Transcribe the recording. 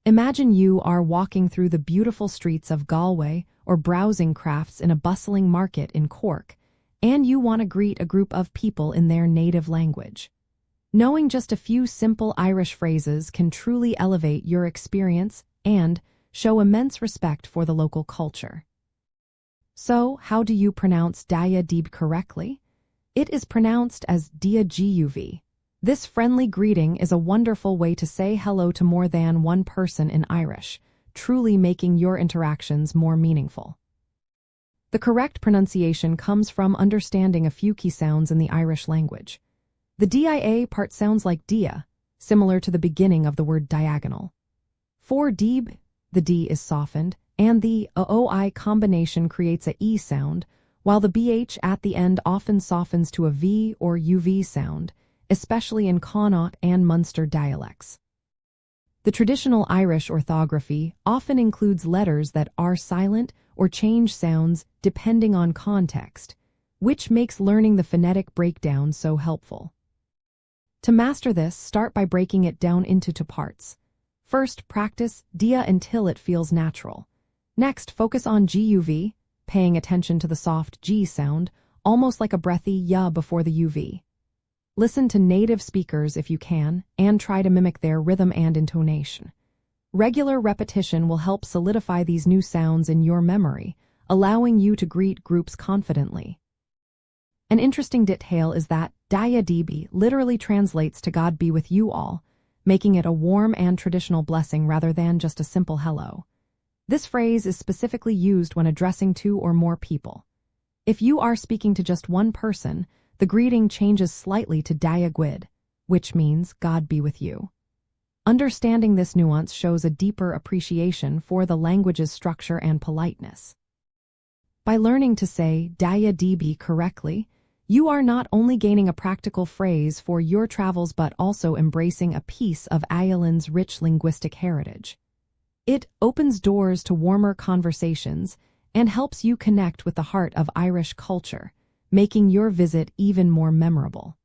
Imagine you are walking through the beautiful streets of Galway or browsing crafts in a bustling market in Cork, and you want to greet a group of people in their native language. Knowing just a few simple Irish phrases can truly elevate your experience and show immense respect for the local culture. So, how do you pronounce Dia Daoibh correctly? It is pronounced as Dia Daoibh. This friendly greeting is a wonderful way to say hello to more than one person in Irish, truly making your interactions more meaningful. The correct pronunciation comes from understanding a few key sounds in the Irish language. The dia part sounds like dia, similar to the beginning of the word diagonal. For daoibh, the d is softened, and the oi combination creates a e sound, while the bh at the end often softens to a v or uv sound, especially in Connaught and Munster dialects. The traditional Irish orthography often includes letters that are silent or change sounds depending on context, which makes learning the phonetic breakdown so helpful. To master this, start by breaking it down into two parts. First, practice dia until it feels natural. Next, focus on guv, paying attention to the soft g sound, almost like a breathy ya before the uv. Listen to native speakers if you can, and try to mimic their rhythm and intonation. Regular repetition will help solidify these new sounds in your memory, allowing you to greet groups confidently. An interesting detail is that Dia Daoibh literally translates to God be with you all, making it a warm and traditional blessing rather than just a simple hello. This phrase is specifically used when addressing two or more people. If you are speaking to just one person, the greeting changes slightly to Dia Daoibh, which means God be with you. Understanding this nuance shows a deeper appreciation for the language's structure and politeness. By learning to say Dia Daoibh correctly, you are not only gaining a practical phrase for your travels but also embracing a piece of Ireland's rich linguistic heritage. It opens doors to warmer conversations and helps you connect with the heart of Irish culture, making your visit even more memorable.